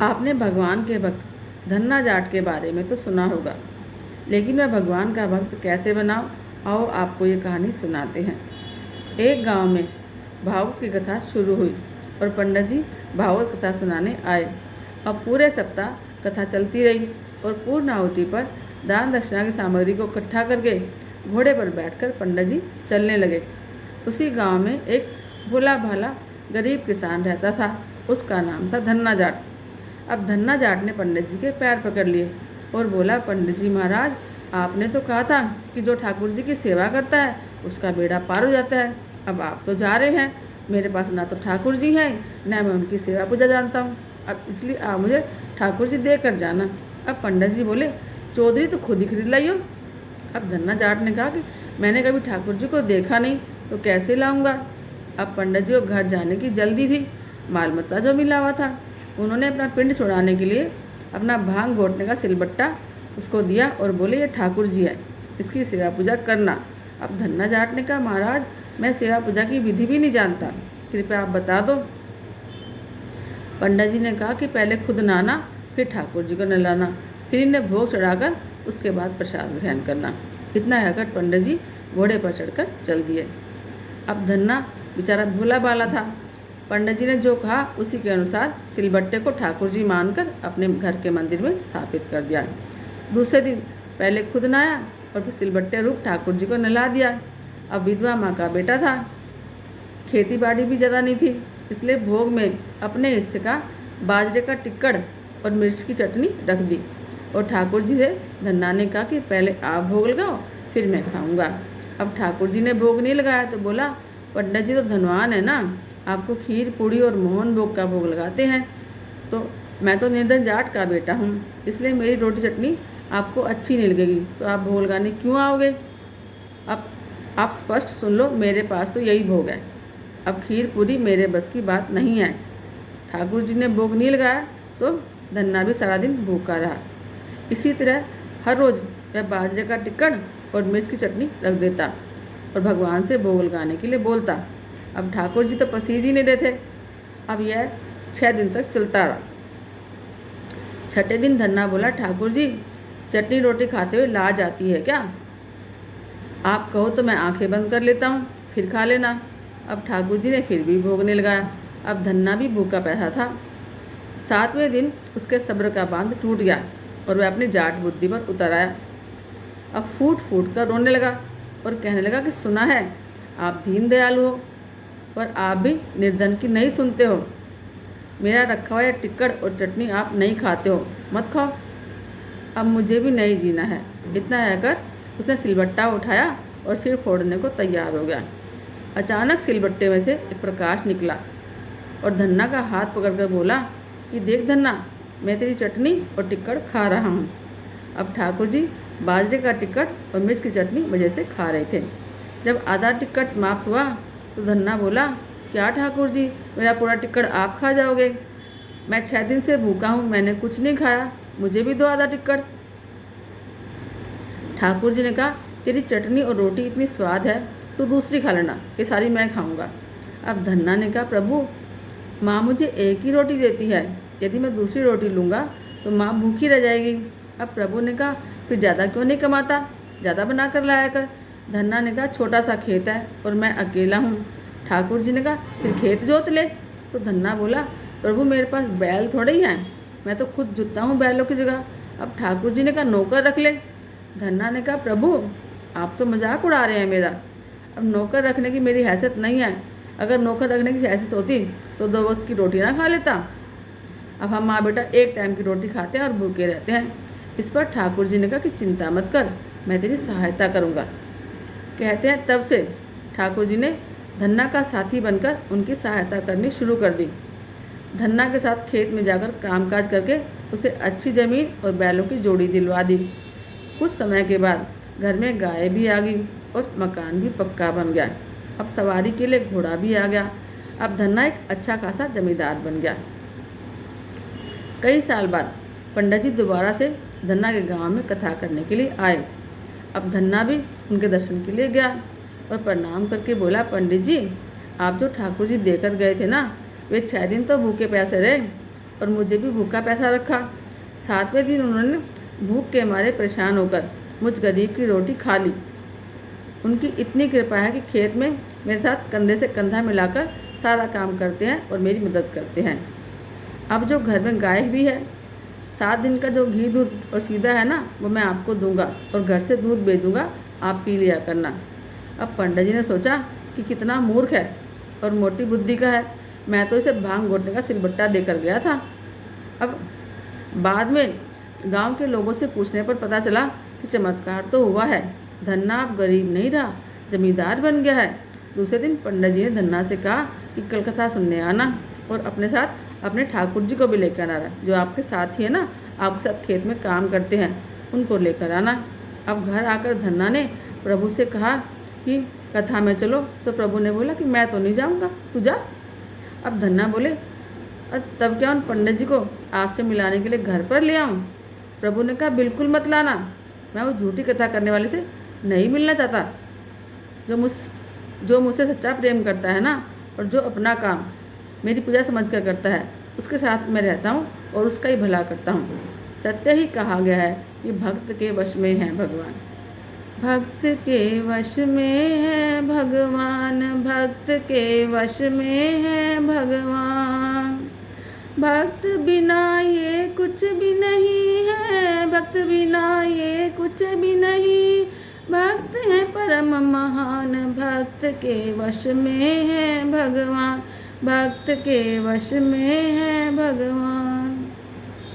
आपने भगवान के भक्त धन्ना जाट के बारे में तो सुना होगा, लेकिन मैं भगवान का भक्त कैसे बनाऊं? आओ आपको ये कहानी सुनाते हैं। एक गांव में भागवत की कथा शुरू हुई और पंडित जी भागवत कथा सुनाने आए। अब पूरे सप्ताह कथा चलती रही और पूर्ण आहुति पर दान दक्षिणा की सामग्री को इकट्ठा करके घोड़े पर बैठकर पंडित जी चलने लगे। उसी गांव में एक भोला भाला गरीब किसान रहता था। उसका नाम था धन्ना जाट। अब धन्ना जाट ने पंडित जी के पैर पकड़ लिए और बोला, पंडित जी महाराज, आपने तो कहा था कि जो ठाकुर जी की सेवा करता है उसका बेड़ा पार हो जाता है। अब आप तो जा रहे हैं, मेरे पास ना तो ठाकुर जी हैं, ना मैं उनकी सेवा पूजा जानता हूँ। अब इसलिए आप मुझे ठाकुर जी दे कर जाना। अब पंडित जी बोले, चौधरी तो खुद ही खरीद लाइयो। अब धन्ना जाट ने कहा कि मैंने कभी ठाकुर जी को देखा नहीं तो कैसे लाऊंगा। अब पंडित जी को घर जाने की जल्दी थी, माल मत्ता जो मिला हुआ था। उन्होंने अपना पिंड छुड़ाने के लिए अपना भांग घोटने का सिलबट्टा उसको दिया और बोले, ये ठाकुर जी है, इसकी सेवा पूजा करना। अब धन्ना जाट ने कहा, महाराज, मैं सेवा पूजा की विधि भी नहीं जानता, कृपया आप बता दो। पंडित जी ने कहा कि पहले खुद नहाना, फिर ठाकुर जी को नहलाना, फिर इन्हें भोग चढ़ाकर उसके बाद प्रसाद ग्रहण करना। इतना कहकर पंडित जी घोड़े पर चढ़कर चल दिए। अब धन्ना बेचारा भोला भाला था। पंडित जी ने जो कहा उसी के अनुसार सिलबट्टे को ठाकुर जी मानकर अपने घर के मंदिर में स्थापित कर दिया। दूसरे दिन पहले खुद नहाया और फिर सिलबट्टे रूप ठाकुर जी को नहला दिया। अब विधवा माँ का बेटा था, खेती बाड़ी भी ज़्यादा नहीं थी, इसलिए भोग में अपने हिस्से का बाजरे का टिक्कड़ और मिर्च की चटनी रख दी और ठाकुर जी से धन्ना ने कहा कि पहले आप भोग लगाओ, फिर मैं खाऊंगा। अब ठाकुर जी ने भोग नहीं लगाया तो बोला, पंडित जी तो धनवान है ना, आपको खीर पूड़ी और मोहन भोग का भोग लगाते हैं, तो मैं तो निर्धन जाट का बेटा हूँ, इसलिए मेरी रोटी चटनी आपको अच्छी नहीं लगेगी, तो आप भोग लगाने क्यों आओगे? अब आप स्पष्ट सुन लो, मेरे पास तो यही भोग है। अब खीर पूरी मेरे बस की बात नहीं है। ठाकुर जी ने भोग नहीं लगाया तो धन्ना भी सारा दिन भूखा रहा। इसी तरह हर रोज़ वह बाजरे का टिक्कड़ और मिर्च की चटनी रख देता और भगवान से भोग लगाने के लिए बोलता। अब ठाकुर जी तो पसीज ही नहीं रहे थे। अब यह 6 दिन तक चलता रहा। छठे दिन धन्ना बोला, ठाकुर जी, चटनी रोटी खाते हुए लाज आती है क्या? आप कहो तो मैं आंखें बंद कर लेता हूँ, फिर खा लेना। अब ठाकुर जी ने फिर भी भोग नहीं लगाया। अब धन्ना भी भूखा पैसा था। 7वें दिन उसके सब्र का बांध टूट गया और वह अपनी जाट बुद्धि पर उतर आया। अब फूट फूट कर रोने लगा और कहने लगा कि सुना है आप दीन दयालु हो, पर आप भी निर्धन की नहीं सुनते हो। मेरा रखा हुआ टिक्कड़ और चटनी आप नहीं खाते हो, मत खाओ। अब मुझे भी नहीं जीना है। इतना कहकर उसने सिलबट्टा उठाया और सिर फोड़ने को तैयार हो गया। अचानक सिलबट्टे में से एक प्रकाश निकला और धन्ना का हाथ पकड़कर बोला कि देख धन्ना, मैं तेरी चटनी और टिक्कड़ खा रहा हूँ। अब ठाकुर जी बाजरे का टिक्कड़ और मिर्च की चटनी मज़े से खा रहे थे। जब आधा टिक्कड़ समाप्त हुआ तो धन्ना बोला, क्या ठाकुर जी, मेरा पूरा टिक्कड़ आप खा जाओगे? मैं 6 दिन से भूखा हूँ, मैंने कुछ नहीं खाया, मुझे भी दो आधा टिक्कड़। ठाकुर जी ने कहा, तेरी चटनी और रोटी इतनी स्वाद है, तो दूसरी खा लेना, ये सारी मैं खाऊंगा। अब धन्ना ने कहा, प्रभु, माँ मुझे एक ही रोटी देती है, यदि मैं दूसरी रोटी लूँगा तो माँ भूखी रह जाएगी। अब प्रभु ने कहा, फिर ज़्यादा क्यों नहीं कमाता, ज़्यादा बना कर लाया कर। धन्ना ने कहा, छोटा सा खेत है और मैं अकेला हूँ। ठाकुर जी ने कहा, फिर खेत जोत ले। तो धन्ना बोला, प्रभु मेरे पास बैल थोड़े ही हैं, मैं तो खुद जुतता हूँ बैलों की जगह। अब ठाकुर जी ने कहा, नौकर रख ले। धन्ना ने कहा, प्रभु आप तो मजाक उड़ा रहे हैं मेरा। अब नौकर रखने की मेरी हैसियत नहीं है, अगर नौकर रखने की हैसियत होती तो 2 वक्त की रोटी ना खा लेता। अब हम माँ बेटा एक टाइम की रोटी खाते हैं और भूखे रहते हैं। इस पर ठाकुर जी ने कहा कि चिंता मत कर, मैं तेरी सहायता करूँगा। कहते हैं तब से ठाकुर जी ने धन्ना का साथी बनकर उनकी सहायता करनी शुरू कर दी। धन्ना के साथ खेत में जाकर कामकाज करके उसे अच्छी ज़मीन और बैलों की जोड़ी दिलवा दी। कुछ समय के बाद घर में गाय भी आ गई और मकान भी पक्का बन गया। अब सवारी के लिए घोड़ा भी आ गया। अब धन्ना एक अच्छा खासा जमींदार बन गया। कई साल बाद पंडित जी दोबारा से धन्ना के गांव में कथा करने के लिए आए। अब धन्ना भी उनके दर्शन के लिए गया और प्रणाम करके बोला, पंडित जी, आप जो ठाकुर जी देकर गए थे ना, वे 6 दिन तो भूखे प्यासे रहे, और मुझे भी भूखा पैसा रखा। 7वें दिन उन्होंने भूख के मारे परेशान होकर मुझ गरीब की रोटी खा ली। उनकी इतनी कृपा है कि खेत में मेरे साथ कंधे से कंधा मिलाकर सारा काम करते हैं और मेरी मदद करते हैं। अब जो घर में गाय भी है, 7 दिन का जो घी दूध और सीधा है ना, वो मैं आपको दूंगा और घर से दूध भेजूंगा, आप पी लिया करना। अब पंडित जी ने सोचा कि कितना मूर्ख है और मोटी बुद्धि का है, मैं तो इसे भांग घोटने का सिलबट्टा देकर गया था। अब बाद में गांव के लोगों से पूछने पर पता चला कि चमत्कार तो हुआ है, धन्ना अब गरीब नहीं रहा, जमींदार बन गया है। दूसरे दिन पंडित जी ने धन्ना से कहा कि कल कथा सुनने आना और अपने साथ अपने ठाकुर जी को भी लेकर आना, जो आपके साथ ही है ना, आपके साथ खेत में काम करते हैं, उनको लेकर आना। अब घर आकर धन्ना ने प्रभु से कहा कि कथा में चलो, तो प्रभु ने बोला कि मैं तो नहीं जाऊंगा, तू जा। अब धन्ना बोले तब क्या उन पंडित जी को आपसे मिलाने के लिए घर पर ले आऊँ? प्रभु ने कहा बिल्कुल मत लाना, मैं वो झूठी कथा करने वाले से नहीं मिलना चाहता। जो मुझसे सच्चा प्रेम करता है ना, और जो अपना काम मेरी पूजा समझकर करता है, उसके साथ मैं रहता हूँ और उसका ही भला करता हूँ। सत्य ही कहा गया है कि भक्त के वश में है भगवान, भक्त के वश में है भगवान, भक्त के वश में है भगवान। भक्त बिना ये कुछ भी नहीं है, भक्त बिना ये कुछ भी नहीं, भक्त है परम महान, भक्त के वश में है भगवान, भक्त के वश में है भगवान।